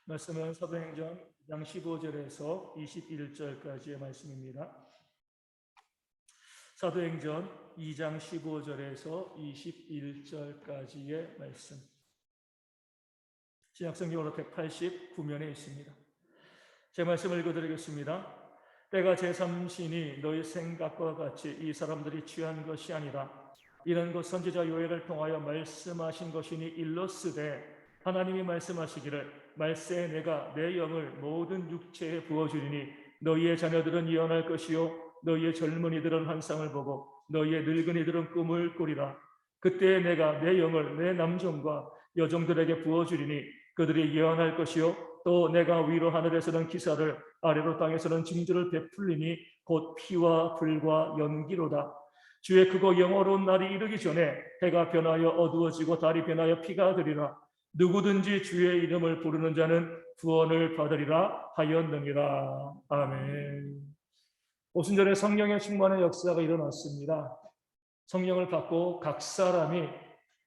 말씀은 사도행전 2장 15절에서 21절까지의 말씀입니다. 사도행전 2장 15절에서 21절까지의 말씀. 신약성경으로 189면에 있습니다. 제 말씀을 읽어드리겠습니다. 때가 제3신이 너희 생각과 같이 이 사람들이 취한 것이 아니라 이런 것 선지자 요엘을 통하여 말씀하신 것이니 일러스되 하나님이 말씀하시기를 말세에 내가 내 영을 모든 육체에 부어주리니 너희의 자녀들은 예언할 것이요 너희의 젊은이들은 환상을 보고 너희의 늙은이들은 꿈을 꾸리라. 그때에 내가 내 영을 내 남종과 여종들에게 부어주리니 그들이 예언할 것이요 또 내가 위로 하늘에서는 기사를 아래로 땅에서는 징조를 베풀리니 곧 피와 불과 연기로다. 주의 크고 영화로운 날이 이르기 전에 해가 변하여 어두워지고 달이 변하여 피가 되리라. 누구든지 주의 이름을 부르는 자는 구원을 받으리라 하였느니라. 아멘. 오순절에 성령의 충만의 역사가 일어났습니다. 성령을 받고 각 사람이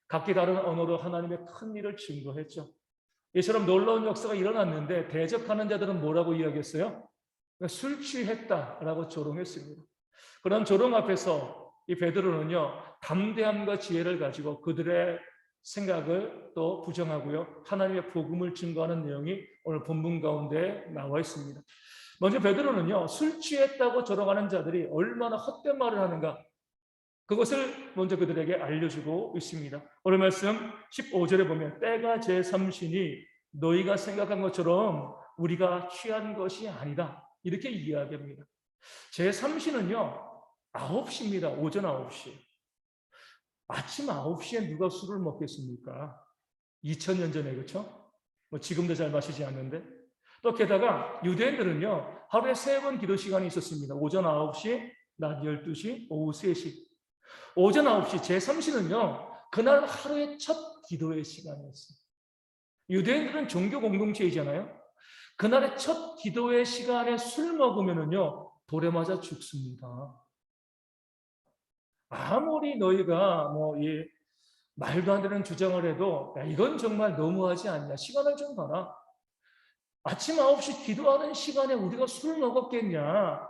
각기 다른 언어로 하나님의 큰 일을 증거했죠. 이처럼 놀라운 역사가 일어났는데 대적하는 자들은 뭐라고 이야기했어요? 술 취했다라고 조롱했습니다. 그런 조롱 앞에서 이 베드로는요, 담대함과 지혜를 가지고 그들의 생각을 또 부정하고요, 하나님의 복음을 증거하는 내용이 오늘 본문 가운데 나와 있습니다. 먼저 베드로는요, 술 취했다고 조롱하는 자들이 얼마나 헛된 말을 하는가, 그것을 먼저 그들에게 알려주고 있습니다. 오늘 말씀 15절에 보면 때가 제3신이 너희가 생각한 것처럼 우리가 취한 것이 아니다, 이렇게 이야기합니다. 제3신은요 9시입니다. 오전 9시. 아침 9시에 누가 술을 먹겠습니까? 2000년 전에, 그렇죠? 뭐 지금도 잘 마시지 않는데. 또 게다가 유대인들은요 하루에 3번 기도 시간이 있었습니다. 오전 9시, 낮 12시, 오후 3시. 오전 9시 제3시는요 그날 하루의 첫 기도의 시간이었어요. 유대인들은 종교 공동체이잖아요. 그날의 첫 기도의 시간에 술 먹으면은요 돌에 맞아 죽습니다. 아무리 너희가 말도 안 되는 주장을 해도 야, 이건 정말 너무하지 않냐, 시간을 좀 봐라. 아침 9시 기도하는 시간에 우리가 술을 먹었겠냐,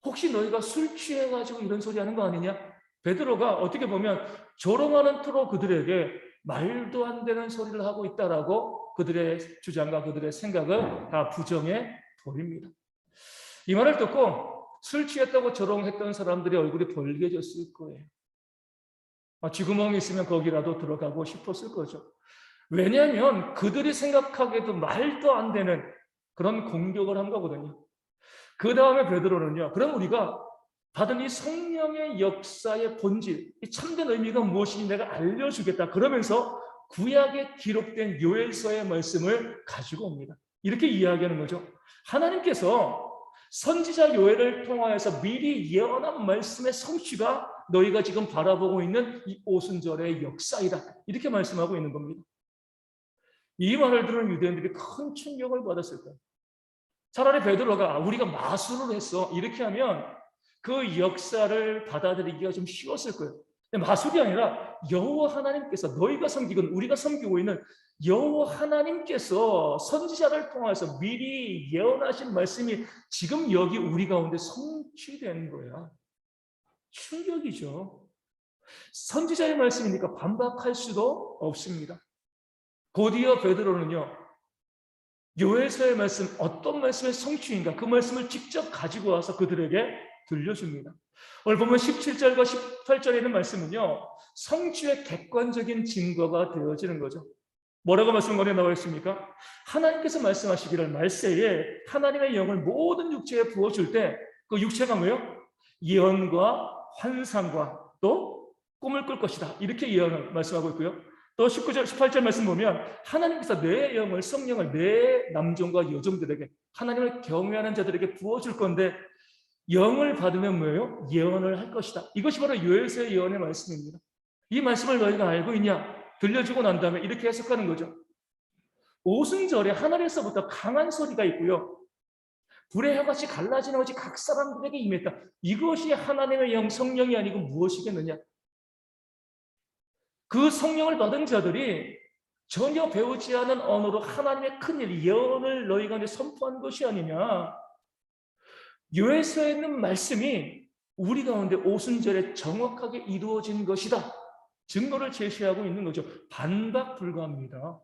혹시 너희가 술 취해가지고 이런 소리 하는 거 아니냐. 베드로가 어떻게 보면 조롱하는 투로 그들에게 말도 안 되는 소리를 하고 있다라고 그들의 주장과 그들의 생각을 다 부정해 버립니다. 이 말을 듣고 술 취했다고 조롱했던 사람들의 얼굴이 벌개졌을 거예요. 쥐구멍이 있으면 거기라도 들어가고 싶었을 거죠. 왜냐하면 그들이 생각하기에도 말도 안 되는 그런 공격을 한 거거든요. 그 다음에 베드로는요, 그럼 우리가 받은 이 성령의 역사의 본질, 이 참된 의미가 무엇인지 내가 알려주겠다, 그러면서 구약에 기록된 요엘서의 말씀을 가지고 옵니다. 이렇게 이야기하는 거죠. 하나님께서 선지자 요엘을 통하여서 미리 예언한 말씀의 성취가 너희가 지금 바라보고 있는 이 오순절의 역사이다, 이렇게 말씀하고 있는 겁니다. 이 말을 들은 유대인들이 큰 충격을 받았을 거예요. 차라리 베드로가 우리가 마술을 했어, 이렇게 하면 그 역사를 받아들이기가 좀 쉬웠을 거예요. 근데 마술이 아니라 여호와 하나님께서, 너희가 섬기건 우리가 섬기고 있는 여호와 하나님께서 선지자를 통해서 미리 예언하신 말씀이 지금 여기 우리 가운데 성취된 거야. 충격이죠. 선지자의 말씀이니까 반박할 수도 없습니다. 곧이어 베드로는요, 요엘서의 말씀, 어떤 말씀의 성취인가, 그 말씀을 직접 가지고 와서 그들에게 들려줍니다. 오늘 보면 17절과 18절에 있는 말씀은요, 성취의 객관적인 증거가 되어지는 거죠. 뭐라고 말씀 거기에 나와 있습니까? 하나님께서 말씀하시기를 말세에 하나님의 영을 모든 육체에 부어줄 때 그 육체가 뭐예요? 예언과 환상과 또 꿈을 꿀 것이다, 이렇게 예언을 말씀하고 있고요. 또 19절, 18절 말씀 보면 하나님께서 내 영을, 성령을 내 남종과 여종들에게, 하나님을 경외하는 자들에게 부어줄 건데 영을 받으면 뭐예요? 예언을 할 것이다. 이것이 바로 요엘서의 예언의 말씀입니다. 이 말씀을 너희가 알고 있냐? 들려주고 난 다음에 이렇게 해석하는 거죠. 오순절에 하늘에서부터 강한 소리가 있고요, 불의 혀같이 갈라지는 것이 각 사람들에게 임했다. 이것이 하나님의 영, 성령이 아니고 무엇이겠느냐? 그 성령을 받은 자들이 전혀 배우지 않은 언어로 하나님의 큰일, 예언을 너희 가운데 선포한 것이 아니냐. 요에서에 있는 말씀이 우리 가운데 오순절에 정확하게 이루어진 것이다. 증거를 제시하고 있는 거죠. 반박 불가합니다.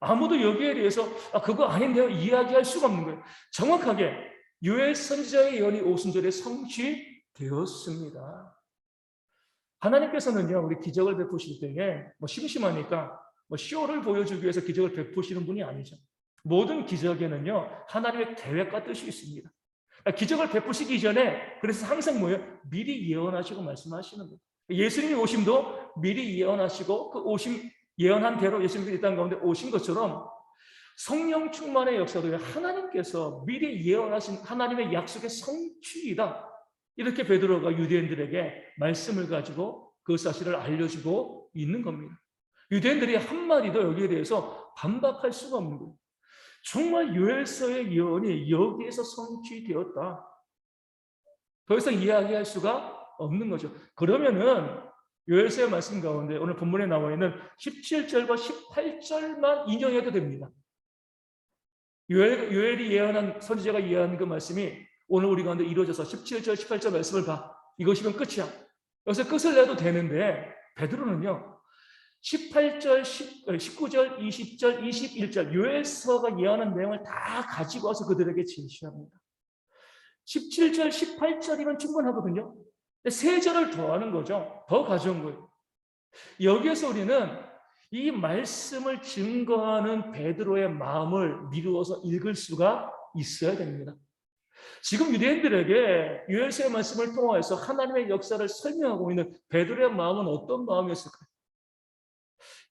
아무도 여기에 대해서 그거 아닌데요 이야기할 수가 없는 거예요. 정확하게 요엘 선지자의 예언이 오순절에 성취되었습니다. 하나님께서는요 우리 기적을 베푸실 때에 심심하니까 쇼를 보여주기 위해서 기적을 베푸시는 분이 아니죠. 모든 기적에는요 하나님의 계획과 뜻이 있습니다. 기적을 베푸시기 전에 그래서 항상 미리 예언하시고 말씀하시는 거예요. 예수님의 오심도 미리 예언하시고 그 오심 예언한 대로 예수님이 이 땅 가운데 오신 것처럼 성령 충만의 역사도 하나님께서 미리 예언하신 하나님의 약속의 성취이다. 이렇게 베드로가 유대인들에게 말씀을 가지고 그 사실을 알려주고 있는 겁니다. 유대인들이 한마디도 여기에 대해서 반박할 수가 없는 거예요. 정말 요엘서의 예언이 여기에서 성취되었다. 더 이상 이야기할 수가 없는 거죠. 그러면은 요엘서의 말씀 가운데 오늘 본문에 나와 있는 17절과 18절만 인용해도 됩니다. 요엘이 예언한 선지자가 예언한 그 말씀이 오늘 우리 가운데 이루어져서 17절, 18절 말씀을 봐. 이것이면 끝이야. 여기서 끝을 내도 되는데 베드로는요. 18절, 19절, 20절, 21절 요엘서가 예언한 내용을 다 가지고 와서 그들에게 제시합니다. 17절, 18절이면 충분하거든요. 3절을 더하는 거죠. 더 가져온 거예요. 여기에서 우리는 이 말씀을 증거하는 베드로의 마음을 미루어서 읽을 수가 있어야 됩니다. 지금 유대인들에게 요엘서의 말씀을 통해서 하나님의 역사를 설명하고 있는 베드로의 마음은 어떤 마음이었을까요?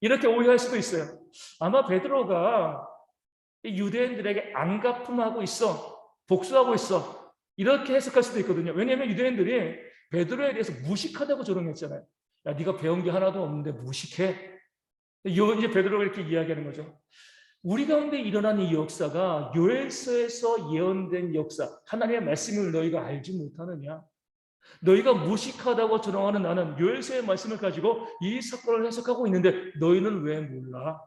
이렇게 오해할 수도 있어요. 아마 베드로가 유대인들에게 안가품하고 있어, 복수하고 있어, 이렇게 해석할 수도 있거든요. 왜냐하면 유대인들이 베드로에 대해서 무식하다고 조롱했잖아요. 야, 네가 배운 게 하나도 없는데 무식해? 이제 베드로가 이렇게 이야기하는 거죠. 우리 가운데 일어난 이 역사가 요엘서에서 예언된 역사, 하나님의 말씀을 너희가 알지 못하느냐? 너희가 무식하다고 조롱하는 나는 요엘서의 말씀을 가지고 이 사건을 해석하고 있는데 너희는 왜 몰라?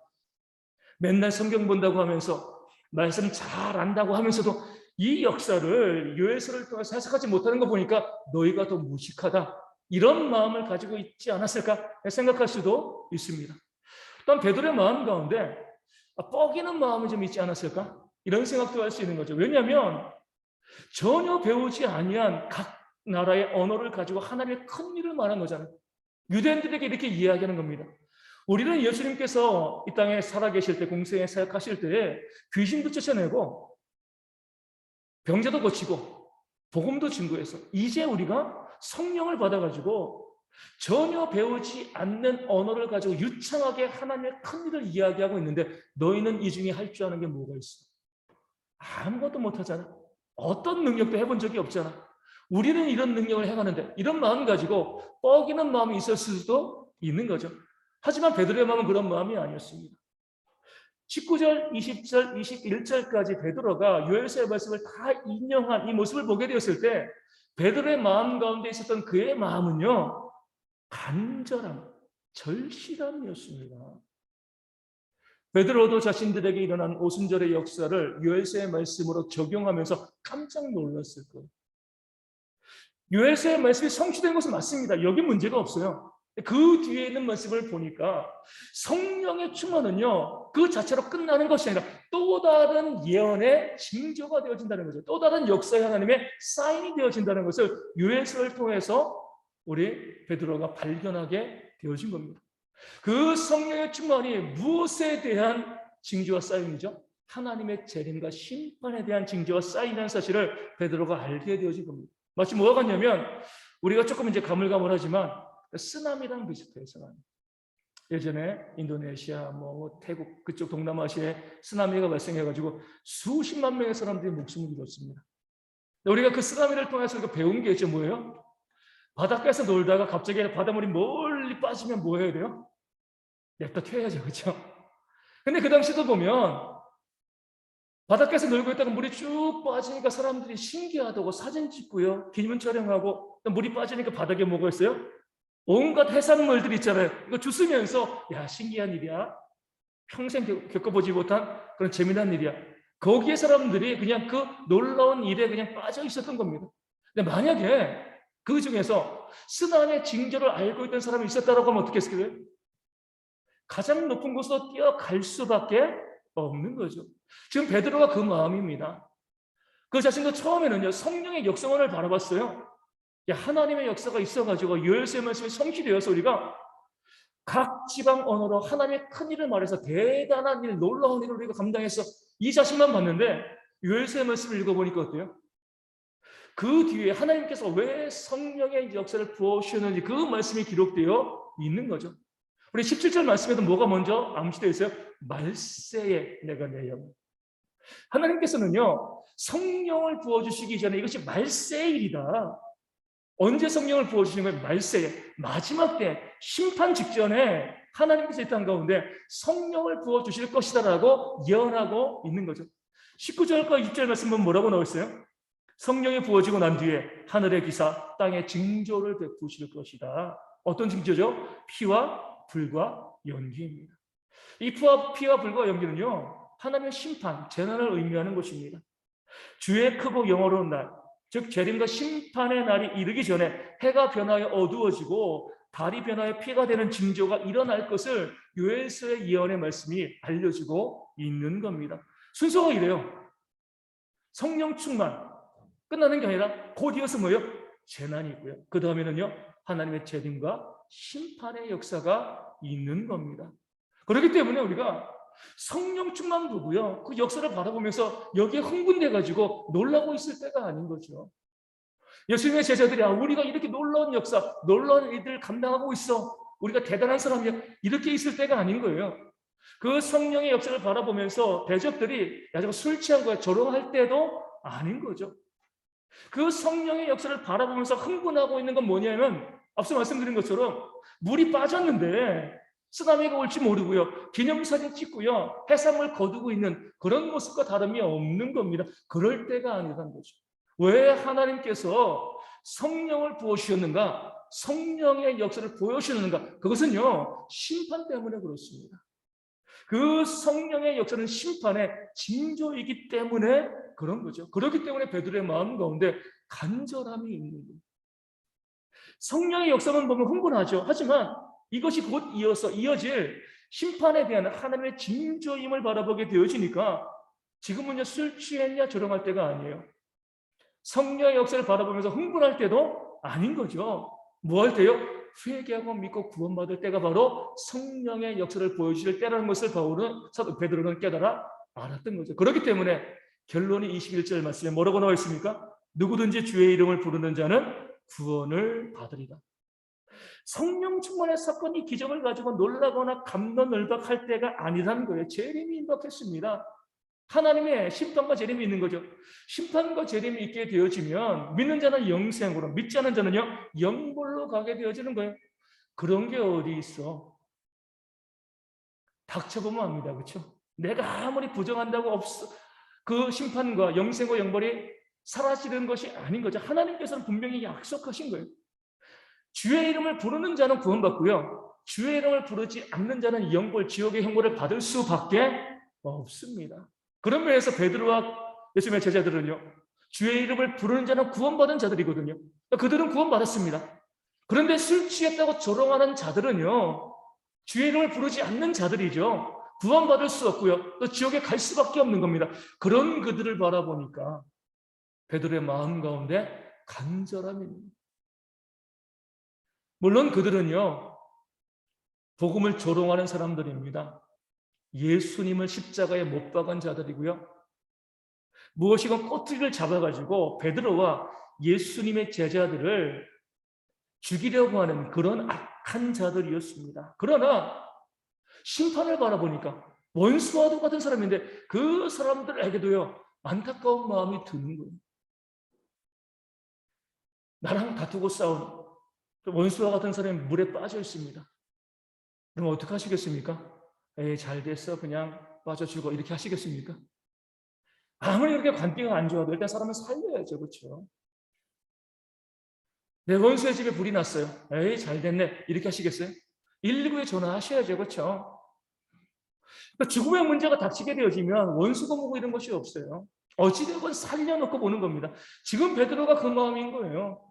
맨날 성경 본다고 하면서 말씀 잘 안다고 하면서도 이 역사를 요엘서를 통해서 해석하지 못하는 거 보니까 너희가 더 무식하다. 이런 마음을 가지고 있지 않았을까 생각할 수도 있습니다. 또한 베드로의 마음 가운데 뻐기는 마음이 좀 있지 않았을까? 이런 생각도 할 수 있는 거죠. 왜냐하면 전혀 배우지 아니한 각 나라의 언어를 가지고 하나님의 큰 일을 말한 거잖아요. 유대인들에게 이렇게 이야기하는 겁니다. 우리는 예수님께서 이 땅에 살아계실 때, 공생에 사역하실 때 귀신도 쫓아내고 병자도 고치고 복음도 증거해서 이제 우리가 성령을 받아가지고 전혀 배우지 않는 언어를 가지고 유창하게 하나님의 큰 일을 이야기하고 있는데 너희는 이 중에 할 줄 아는 게 뭐가 있어? 아무것도 못하잖아. 어떤 능력도 해본 적이 없잖아. 우리는 이런 능력을 해가는데 이런 마음 가지고 뻐기는 마음이 있었을 수도 있는 거죠. 하지만 베드로의 마음은 그런 마음이 아니었습니다. 19절, 20절, 21절까지 베드로가 요엘서의 말씀을 다 인용한 이 모습을 보게 되었을 때 베드로의 마음 가운데 있었던 그의 마음은요. 간절함, 절실함이었습니다. 베드로도 자신들에게 일어난 오순절의 역사를 요엘서의 말씀으로 적용하면서 깜짝 놀랐을 거예요. 요엘서의 말씀이 성취된 것은 맞습니다. 여기 문제가 없어요. 그 뒤에 있는 말씀을 보니까 성령의 충만은요 그 자체로 끝나는 것이 아니라 또 다른 예언의 징조가 되어진다는 거죠. 또 다른 역사의 하나님의 사인이 되어진다는 것을 요엘서를 통해서 우리 베드로가 발견하게 되어진 겁니다. 그 성령의 충만이 무엇에 대한 징조와 사인이죠? 하나님의 재림과 심판에 대한 징조와 사인이라는 사실을 베드로가 알게 되어진 겁니다. 마치 뭐가 같냐면 우리가 조금 이제 가물가물하지만 쓰나미랑 비슷해요. 쓰나미. 예전에 인도네시아, 태국 그쪽 동남아시아에 쓰나미가 발생해가지고 수십만 명의 사람들이 목숨을 잃었습니다. 우리가 그 쓰나미를 통해서 배운 게 있죠. 뭐예요? 바닷가에서 놀다가 갑자기 바닷물이 멀리 빠지면 뭐 해야 돼요? 냅다 튀어야죠. 그렇죠? 근데 그 당시도 보면 바닷가에서 놀고 있다가 물이 쭉 빠지니까 사람들이 신기하다고 사진 찍고요. 기념 촬영하고 물이 빠지니까 바닥에 뭐가 있어요? 온갖 해산물들 있잖아요. 이거 주스면서 야 신기한 일이야. 평생 겪어보지 못한 그런 재미난 일이야. 거기에 사람들이 그냥 그 놀라운 일에 그냥 빠져 있었던 겁니다. 근데 만약에 그 중에서 쓰나미의 징조를 알고 있던 사람이 있었다라고 하면 어떻게 했을까요? 가장 높은 곳으로 뛰어갈 수밖에 없는 거죠. 지금 베드로가 그 마음입니다. 그 자신도 처음에는요, 성령의 역사만을 바라봤어요. 하나님의 역사가 있어가지고 열쇠 말씀이 성취되어서 우리가 각 지방 언어로 하나님의 큰 일을 말해서 대단한 일, 놀라운 일을 우리가 감당해서 이 자신만 봤는데 열쇠 말씀을 읽어보니까 어때요? 그 뒤에 하나님께서 왜 성령의 역사를 부어주셨는지 그 말씀이 기록되어 있는 거죠. 우리 17절 말씀에도 뭐가 먼저 암시되어 있어요? 말세에 내가 내 영. 하나님께서는요, 성령을 부어주시기 전에 이것이 말세의 일이다. 언제 성령을 부어주시는 거예요? 말세에. 마지막 때, 심판 직전에 하나님께서 이 땅 가운데 성령을 부어주실 것이다라고 예언하고 있는 거죠. 19절과 20절 말씀은 뭐라고 나와 있어요? 성령이 부어지고 난 뒤에 하늘의 기사, 땅의 징조를 베푸실 것이다. 어떤 징조죠? 피와 불과 연기입니다. 이 피와 불과 연기는요, 하나님의 심판, 재난을 의미하는 것입니다. 주의 크고 영어로운 날, 즉 재림과 심판의 날이 이르기 전에 해가 변하여 어두워지고 달이 변하여 피가 되는 징조가 일어날 것을 요엘서의 예언의 말씀이 알려주고 있는 겁니다. 순서가 이래요. 성령 충만 끝나는 게 아니라 곧 이어서 뭐예요? 재난이 있고요. 그 다음에는요, 하나님의 재림과 심판의 역사가 있는 겁니다. 그렇기 때문에 우리가 성령 충만 보고요, 그 역사를 바라보면서 여기에 흥분돼가지고 놀라고 있을 때가 아닌 거죠. 예수님의 제자들이 우리가 이렇게 놀라운 역사, 놀라운 일들을 감당하고 있어, 우리가 대단한 사람이야, 이렇게 있을 때가 아닌 거예요. 그 성령의 역사를 바라보면서 대적들이 야 저거 술 취한 거야 조롱할 때도 아닌 거죠. 그 성령의 역사를 바라보면서 흥분하고 있는 건 뭐냐면 앞서 말씀드린 것처럼 물이 빠졌는데 쓰나미가 올지 모르고요, 기념사진 찍고요, 해산물 거두고 있는 그런 모습과 다름이 없는 겁니다. 그럴 때가 아니라는 거죠. 왜 하나님께서 성령을 부어주셨는가? 성령의 역사를 보여주셨는가? 그것은요, 심판 때문에 그렇습니다. 그 성령의 역사는 심판의 징조이기 때문에 그런 거죠. 그렇기 때문에 베드로의 마음 가운데 간절함이 있는 거예요. 성령의 역사만 보면 흥분하죠. 하지만 이것이 곧 이어질 심판에 대한 하나님의 징조임을 바라보게 되어지니까 지금은요, 술 취했냐 조롱할 때가 아니에요. 성령의 역사를 바라보면서 흥분할 때도 아닌 거죠. 뭐 할 때요? 회개하고 믿고 구원받을 때가 바로 성령의 역사를 보여주실 때라는 것을 베드로는 깨달아 알았던 거죠. 그렇기 때문에 결론이 21절 말씀에 뭐라고 나와 있습니까? 누구든지 주의 이름을 부르는 자는 구원을 받으리라. 성령 충만의 사건이 기적을 가지고 놀라거나 감론을박할 때가 아니라는 거예요. 재림이 임박했습니다. 하나님의 심판과 재림이 있는 거죠. 심판과 재림이 있게 되어지면 믿는 자는 영생으로, 믿지 않은 자는요, 영벌로 가게 되어지는 거예요. 그런 게 어디 있어? 닥쳐보면 압니다. 그렇죠? 내가 아무리 부정한다고 그 심판과 영생과 영벌이 사라지는 것이 아닌 거죠. 하나님께서는 분명히 약속하신 거예요. 주의 이름을 부르는 자는 구원받고요, 주의 이름을 부르지 않는 자는 영벌, 지옥의 형벌을 받을 수밖에 없습니다. 그런 면에서 베드로와 예수님의 제자들은요, 주의 이름을 부르는 자는 구원받은 자들이거든요. 그들은 구원받았습니다. 그런데 술 취했다고 조롱하는 자들은요, 주의 이름을 부르지 않는 자들이죠. 구원받을 수 없고요, 또 지옥에 갈 수밖에 없는 겁니다. 그런 그들을 바라보니까 베드로의 마음 가운데 간절함이 있습니다. 물론 그들은요, 복음을 조롱하는 사람들입니다. 예수님을 십자가에 못 박은 자들이고요, 무엇이건 꼬투리를 잡아가지고 베드로와 예수님의 제자들을 죽이려고 하는 그런 악한 자들이었습니다. 그러나 심판을 바라보니까 원수와도 같은 사람인데 그 사람들에게도요, 안타까운 마음이 드는 거예요. 나랑 다투고 싸운 원수와 같은 사람이 물에 빠져 있습니다. 그럼 어떻게 하시겠습니까? 에이, 잘 됐어, 그냥 빠져 죽어, 이렇게 하시겠습니까? 아무리 그렇게 관계가 안 좋아도 일단 사람을 살려야죠. 그렇죠? 내 원수의 집에 불이 났어요. 에이, 잘 됐네, 이렇게 하시겠어요? 119에 전화하셔야죠. 그렇죠? 죽음의 문제가 닥치게 되어지면 원수가 뭐고 이런 것이 없어요. 어찌되건 살려놓고 보는 겁니다. 지금 베드로가 그 마음인 거예요.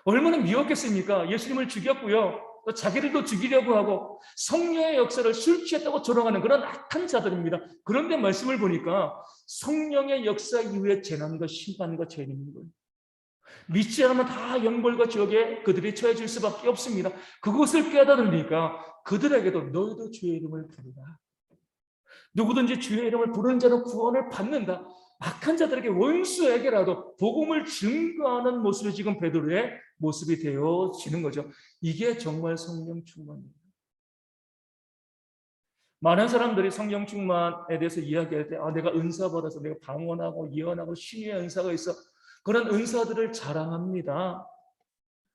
얼마나 미웠겠습니까? 예수님을 죽였고요. 또 자기들도 죽이려고 하고 성령의 역사를 술 취했다고 조롱하는 그런 악한 자들입니다. 그런데 말씀을 보니까 성령의 역사 이후에 재난과 심판과 죄인 있는 거예요. 믿지 않으면 다 영벌과 지옥에 그들이 처해질 수밖에 없습니다. 그것을 깨달으니까 그들에게도 너희도 주의 이름을 부르라. 누구든지 주의 이름을 부르는 자는 구원을 받는다. 악한 자들에게 원수에게라도 복음을 증거하는 모습이 지금 베드로의 모습이 되어지는 거죠. 이게 정말 성령 충만입니다. 많은 사람들이 성령 충만에 대해서 이야기할 때 내가 은사 받아서 내가 방언하고 예언하고 신의 은사가 있어. 그런 은사들을 자랑합니다.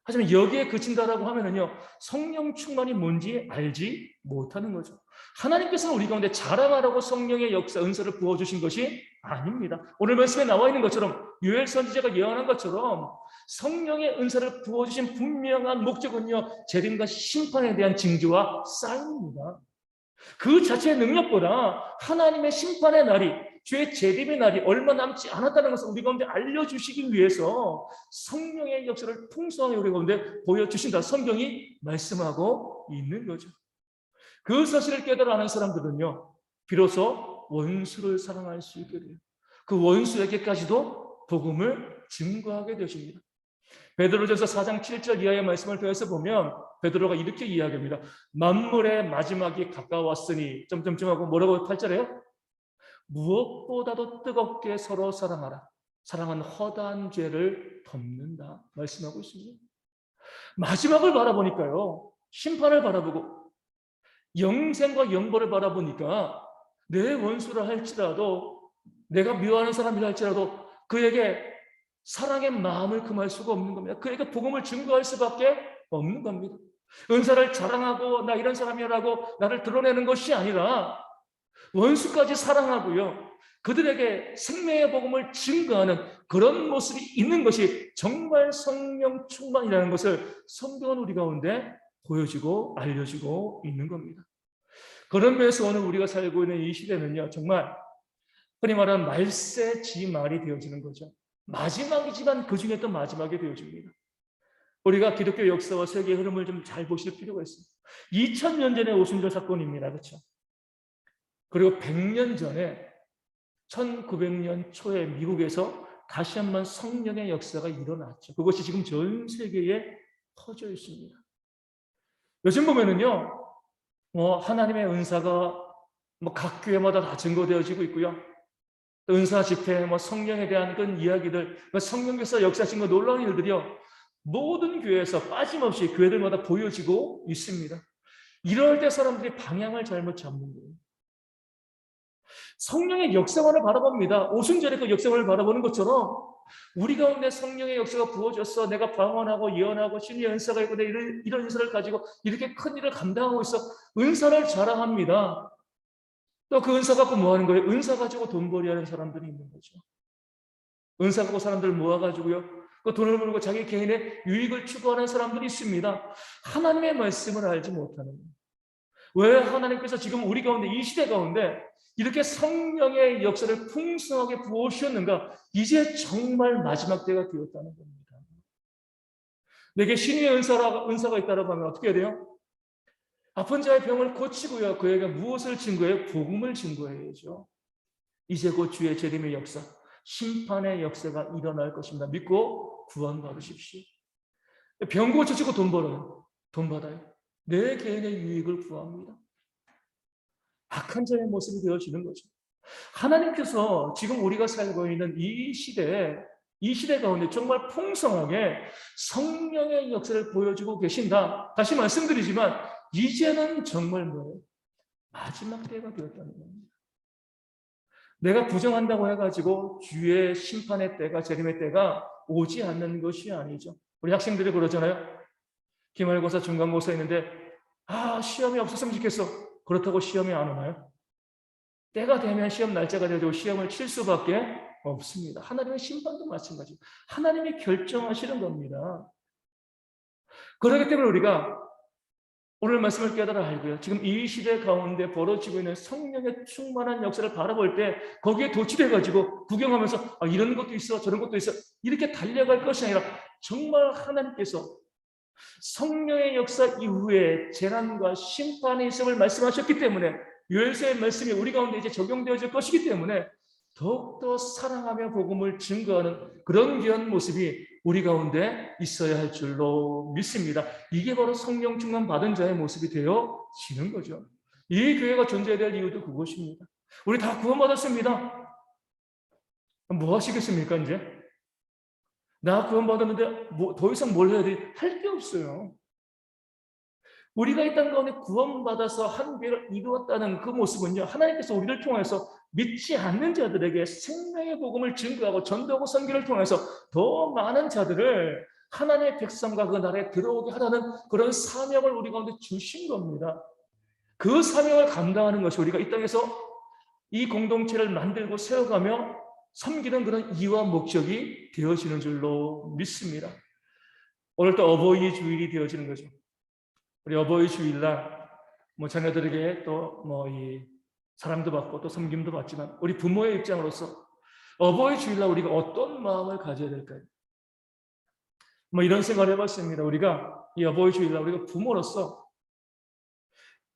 하지만 여기에 그친다라고 하면은요, 성령 충만이 뭔지 알지 못하는 거죠. 하나님께서는 우리 가운데 자랑하라고 성령의 역사, 은사를 부어주신 것이 아닙니다. 오늘 말씀에 나와 있는 것처럼 요엘 선지자가 예언한 것처럼 성령의 은사를 부어주신 분명한 목적은요, 재림과 심판에 대한 징조와 싸움입니다. 그 자체의 능력보다 하나님의 심판의 날이, 주의 재림의 날이 얼마 남지 않았다는 것을 우리 가운데 알려주시기 위해서 성령의 역사를 풍성하게 우리 가운데 보여주신다. 성경이 말씀하고 있는 거죠. 그 사실을 깨달아 아는 사람들은요, 비로소 원수를 사랑할 수 있게 돼요. 그 원수에게까지도 복음을 증거하게 되십니다. 베드로전서 4장 7절 이하의 말씀을 더해서 보면 베드로가 이렇게 이야기합니다. 만물의 마지막이 가까웠으니 점점점하고 뭐라고 8절에요? 무엇보다도 뜨겁게 서로 사랑하라. 사랑은 허다한 죄를 덮는다 말씀하고 있습니다. 마지막을 바라보니까요, 심판을 바라보고 영생과 영벌을 바라보니까 내 원수라 할지라도, 내가 미워하는 사람이라 할지라도 그에게 사랑의 마음을 금할 수가 없는 겁니다. 그에게 복음을 증거할 수밖에 없는 겁니다. 은사를 자랑하고 나 이런 사람이라고 나를 드러내는 것이 아니라 원수까지 사랑하고요, 그들에게 생명의 복음을 증거하는 그런 모습이 있는 것이 정말 성령 충만이라는 것을 성경은 우리 가운데 보여주고 알려주고 있는 겁니다. 그런 면에서 오늘 우리가 살고 있는 이 시대는요, 정말 흔히 말하는 말세지말이 되어지는 거죠. 마지막이지만 그 중에 또 마지막이 되어집니다. 우리가 기독교 역사와 세계의 흐름을 좀 잘 보실 필요가 있습니다. 2000년 전에 오순절 사건입니다. 그렇죠? 그리고 100년 전에 1900년 초에 미국에서 다시 한번 성령의 역사가 일어났죠. 그것이 지금 전 세계에 퍼져 있습니다. 요즘 보면은요, 하나님의 은사가 각 교회마다 다 증거되어지고 있고요. 은사 집회, 성령에 대한 그런 이야기들, 성령께서 역사하신 그 놀라운 일들이요, 모든 교회에서 빠짐없이 교회들마다 보여지고 있습니다. 이럴 때 사람들이 방향을 잘못 잡는 거예요. 성령의 역사만을 바라봅니다. 오순절에 그 역사만을 바라보는 것처럼 우리 가운데 성령의 역사가 부어져서 내가 방언하고 예언하고 신의 은사가 있고 이런 은사를 가지고 이렇게 큰 일을 감당하고 있어. 은사를 자랑합니다. 또 그 은사 갖고 뭐 하는 거예요? 은사 가지고 돈벌이 하는 사람들이 있는 거죠. 은사 갖고 사람들 모아가지고요, 그 돈을 벌고 자기 개인의 유익을 추구하는 사람들이 있습니다. 하나님의 말씀을 알지 못하는 거예요. 왜 하나님께서 지금 우리 가운데 이 시대 가운데 이렇게 성령의 역사를 풍성하게 부어주셨는가? 이제 정말 마지막 때가 되었다는 겁니다. 내게 신의 은사가 있다고 하면 어떻게 해야 돼요? 아픈 자의 병을 고치고요, 그에게 무엇을 증거해요? 복음을 증거해야죠. 이제 곧 주의 재림의 역사, 심판의 역사가 일어날 것입니다. 믿고 구원 받으십시오. 병 고치시고 돈 벌어요. 돈 받아요. 내 개인의 유익을 구합니다. 악한 자의 모습이 되어지는 거죠. 하나님께서 지금 우리가 살고 있는 이 시대 가운데 정말 풍성하게 성령의 역사를 보여주고 계신다. 다시 말씀드리지만 이제는 정말 뭐예요? 마지막 때가 되었다는 겁니다. 내가 부정한다고 해가지고 주의 심판의 때가, 재림의 때가 오지 않는 것이 아니죠. 우리 학생들이 그러잖아요. 기말고사, 중간고사 있는데 시험이 없었으면 좋겠어. 그렇다고 시험이 안 오나요? 때가 되면 시험 날짜가 되고 시험을 칠 수밖에 없습니다. 하나님의 심판도 마찬가지예요. 하나님이 결정하시는 겁니다. 그렇기 때문에 우리가 오늘 말씀을 깨달아 알고요. 지금 이 시대 가운데 벌어지고 있는 성령의 충만한 역사를 바라볼 때 거기에 도취돼가지고 구경하면서 이런 것도 있어 저런 것도 있어 이렇게 달려갈 것이 아니라 정말 하나님께서 성령의 역사 이후에 재난과 심판이 있음을 말씀하셨기 때문에 요엘서의 말씀이 우리 가운데 이제 적용되어질 것이기 때문에 더욱더 사랑하며 복음을 증거하는 그런 귀한 모습이 우리 가운데 있어야 할 줄로 믿습니다. 이게 바로 성령 충만 받은 자의 모습이 되어지는 거죠. 이 교회가 존재해야 될 이유도 그것입니다. 우리 다 구원받았습니다. 뭐 하시겠습니까 이제? 나 구원받았는데 더 이상 뭘 해야 돼? 할 게 없어요. 우리가 이 땅 가운데 구원받아서 한 교회를 이루었다는 그 모습은요, 하나님께서 우리를 통해서 믿지 않는 자들에게 생명의 복음을 증거하고 전도하고 선교를 통해서 더 많은 자들을 하나님의 백성과 그 나라에 들어오게 하라는 그런 사명을 우리 가운데 주신 겁니다. 그 사명을 감당하는 것이 우리가 이 땅에서 이 공동체를 만들고 세워가며 섬기는 그런 이유와 목적이 되어지는 줄로 믿습니다. 오늘 또 어버이 주일이 되어지는 거죠. 우리 어버이 주일날 자녀들에게 또 이 사랑도 받고 또 섬김도 받지만 우리 부모의 입장으로서 어버이 주일날 우리가 어떤 마음을 가져야 될까요? 이런 생각을 해봤습니다. 우리가 이 어버이 주일날 우리가 부모로서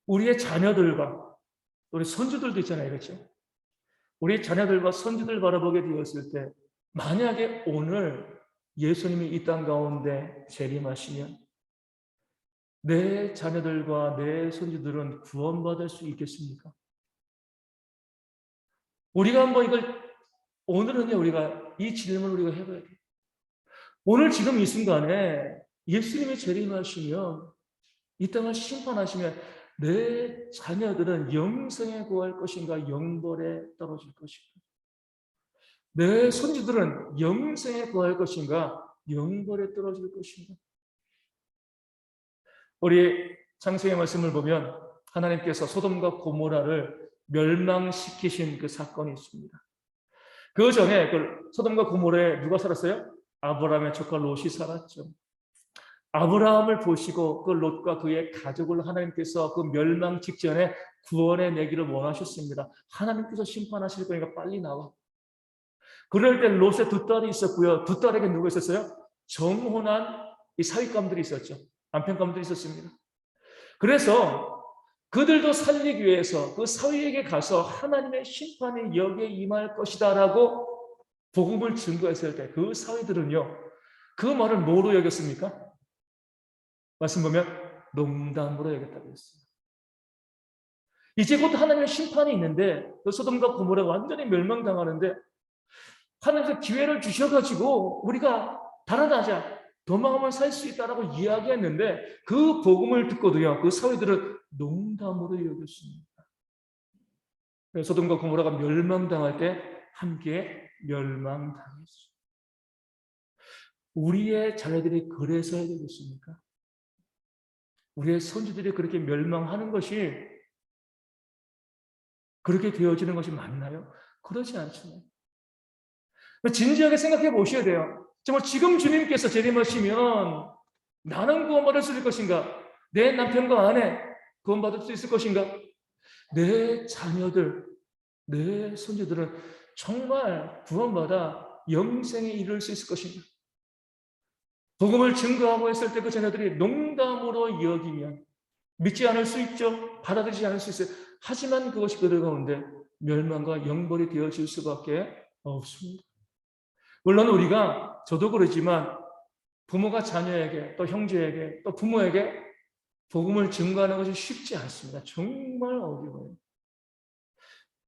우리의 자녀들과 우리 손주들도 있잖아요, 그렇죠? 우리 자녀들과 손주들 바라보게 되었을 때 만약에 오늘 예수님이 이 땅 가운데 재림하시면 내 자녀들과 내 손주들은 구원받을 수 있겠습니까? 우리가 한번 오늘은요, 우리가 이 질문을 우리가 해봐야 돼요. 오늘 지금 이 순간에 예수님이 재림하시면 이 땅을 심판하시면 내 자녀들은 영생에 구할 것인가 영벌에 떨어질 것인가? 내 손주들은 영생에 구할 것인가 영벌에 떨어질 것인가? 우리 창세의 말씀을 보면 하나님께서 소돔과 고모라를 멸망시키신 그 사건이 있습니다. 그 전에 그 소돔과 고모라에 누가 살았어요? 아브라함의 조카 롯이 살았죠. 아브라함을 보시고 그 롯과 그의 가족을 하나님께서 그 멸망 직전에 구원해 내기를 원하셨습니다. 하나님께서 심판하실 거니까 빨리 나와. 그럴 때 롯의 두 딸이 있었고요. 두 딸에게 누가 있었어요? 정혼한 이 사윗감들이 있었죠. 남편감들이 있었습니다. 그래서 그들도 살리기 위해서 그 사위에게 가서 하나님의 심판이 여기에 임할 것이다라고 복음을 증거했을 때 그 사위들은요, 그 말을 뭐로 여겼습니까? 말씀 보면 농담으로 여겼다고 했어요. 이제 곧 하나님의 심판이 있는데 그 소돔과 고모라가 완전히 멸망당하는데 하나님께서 기회를 주셔가지고 우리가 달아나자, 도망하면 살 수 있다라고 이야기했는데 그 복음을 듣고도요, 그 사위들은 농담으로 여겼습니다. 소돔과 고모라가 멸망당할 때 함께 멸망당했어요. 우리의 자녀들이 그래서 해야 되겠습니까? 우리의 손주들이 그렇게 멸망하는 것이 그렇게 되어지는 것이 맞나요? 그렇지 않잖아요. 진지하게 생각해 보셔야 돼요. 정말 지금 주님께서 재림하시면 나는 구원받을 수 있을 것인가? 내 남편과 아내 구원받을 수 있을 것인가? 내 자녀들, 내 손주들은 정말 구원받아 영생에 이를 수 있을 것인가? 복음을 증거하고 했을 때 그 자녀들이 농담으로 여기면 믿지 않을 수 있죠. 받아들이지 않을 수 있어요. 하지만 그것이 그들 가운데 멸망과 영벌이 되어질 수밖에 없습니다. 물론 우리가 저도 그러지만 부모가 자녀에게 또 형제에게 또 부모에게 복음을 증거하는 것이 쉽지 않습니다. 정말 어려워요.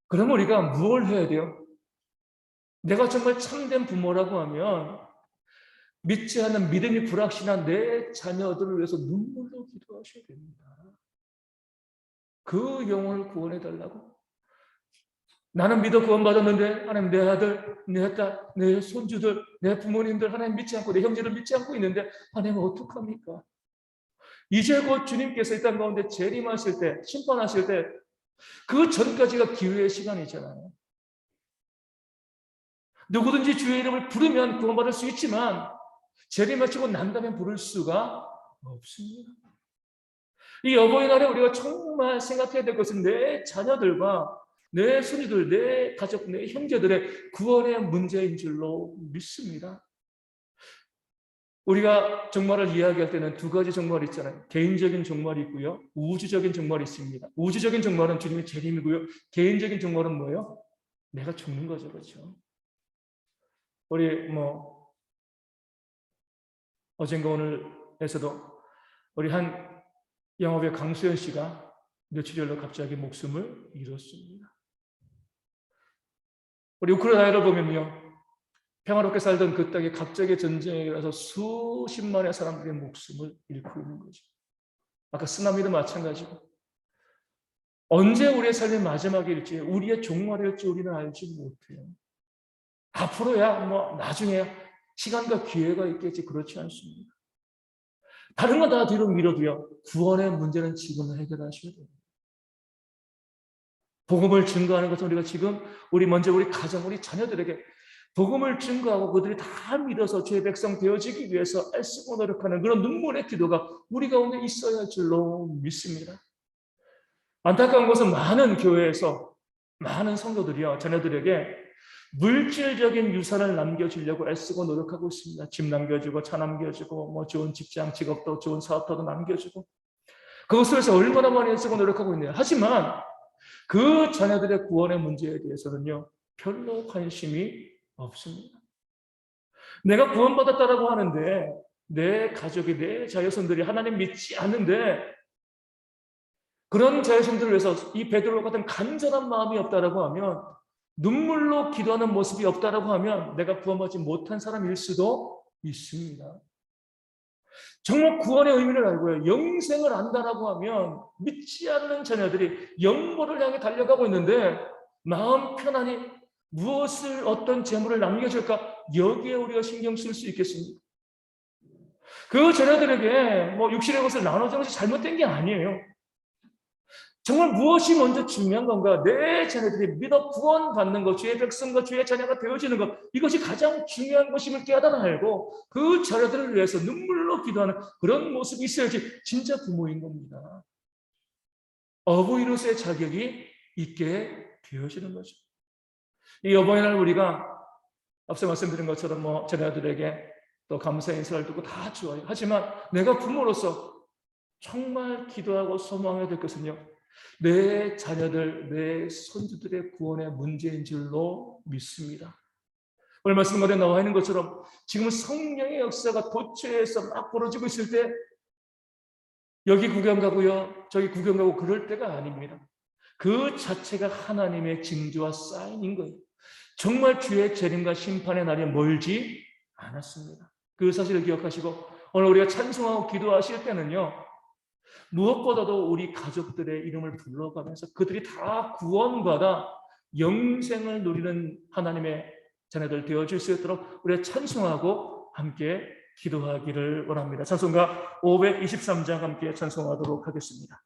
그럼 우리가 무엇을 해야 돼요? 내가 정말 참된 부모라고 하면 믿지 않는 믿음이 불확실한 내 자녀들을 위해서 눈물로 기도하셔야 됩니다. 그 영혼을 구원해달라고. 나는 믿어 구원받았는데 하나님 내 아들, 내 딸, 내 손주들, 내 부모님들 하나님 믿지 않고 내 형제를 믿지 않고 있는데 하나님 어떡합니까? 이제 곧 주님께서 이 땅 가운데 재림하실 때, 심판하실 때 그 전까지가 기회의 시간이잖아요. 누구든지 주의 이름을 부르면 구원받을 수 있지만 재림하시고 난 다음에 부를 수가 없습니다. 이 어버이날에 우리가 정말 생각해야 될 것은 내 자녀들과 내 손주들, 내 가족, 내 형제들의 구원의 문제인 줄로 믿습니다. 우리가 종말을 이야기할 때는 두 가지 종말이 있잖아요. 개인적인 종말이 있고요. 우주적인 종말이 있습니다. 우주적인 종말은 주님의 재림이고요. 개인적인 종말은 뭐예요? 내가 죽는 거죠. 그렇죠? 우리 어젠가 오늘에서도 우리 한 영화배우 강수현 씨가 며칠 전에 갑자기 목숨을 잃었습니다. 우리 우크라이나를 보면요. 평화롭게 살던 그 땅에 갑자기 전쟁에 일어나서 수십만의 사람들의 목숨을 잃고 있는 거죠. 아까 쓰나미도 마찬가지고 언제 우리의 삶의 마지막일지 우리의 종말일지 우리는 알지 못해요. 앞으로야 나중에야 시간과 기회가 있겠지 그렇지 않습니다. 다른 건 다 뒤로 미뤄도요. 구원의 문제는 지금 해결하셔야 돼요. 복음을 증거하는 것은 우리가 지금 먼저 우리 가정, 우리 자녀들에게 복음을 증거하고 그들이 다 믿어서 주의 백성 되어지기 위해서 애쓰고 노력하는 그런 눈물의 기도가 우리 가운데 있어야 할 줄로 믿습니다. 안타까운 것은 많은 교회에서 많은 성도들이요 자녀들에게 물질적인 유산을 남겨주려고 애쓰고 노력하고 있습니다. 집 남겨주고 차 남겨주고 좋은 직장, 직업도 좋은 사업도 남겨주고 그것을 위해서 얼마나 많이 애쓰고 노력하고 있네요. 하지만 그 자녀들의 구원의 문제에 대해서는요 별로 관심이 없습니다. 내가 구원받았다라고 하는데 내 가족이 내 자녀손들이 하나님 믿지 않는데 그런 자녀손들을 위해서 이 베드로 같은 간절한 마음이 없다라고 하면 눈물로 기도하는 모습이 없다라고 하면 내가 구원받지 못한 사람일 수도 있습니다. 정말 구원의 의미를 알고요. 영생을 안다라고 하면 믿지 않는 자녀들이 영벌을 향해 달려가고 있는데 마음 편안히 무엇을 어떤 재물을 남겨줄까 여기에 우리가 신경 쓸 수 있겠습니까? 그 자녀들에게 육신의 것을 나눠주는 것이 잘못된 게 아니에요. 정말 무엇이 먼저 중요한 건가? 내 자녀들이 믿어 구원받는 것, 주의 백성과 주의 자녀가 되어지는 것, 이것이 가장 중요한 것임을 깨달아 알고 그 자녀들을 위해서 눈물로 기도하는 그런 모습이 있어야지 진짜 부모인 겁니다. 어버이로서의 자격이 있게 되어지는 거죠. 이 어버이날 우리가 앞서 말씀드린 것처럼 자녀들에게 또 감사 인사를 두고 다 좋아요. 하지만 내가 부모로서 정말 기도하고 소망해야 될 것은요. 내 자녀들, 내 손주들의 구원의 문제인 줄로 믿습니다. 오늘 말씀 가운데 나와 있는 것처럼 지금 성령의 역사가 도처에서 막 벌어지고 있을 때 여기 구경 가고요, 저기 구경 가고 그럴 때가 아닙니다. 그 자체가 하나님의 징조와 사인인 거예요. 정말 주의 재림과 심판의 날이 멀지 않았습니다. 그 사실을 기억하시고 오늘 우리가 찬송하고 기도하실 때는요. 무엇보다도 우리 가족들의 이름을 불러가면서 그들이 다 구원받아 영생을 누리는 하나님의 자녀들 되어줄 수 있도록 우리가 찬송하고 함께 기도하기를 원합니다. 찬송가 523장 함께 찬송하도록 하겠습니다.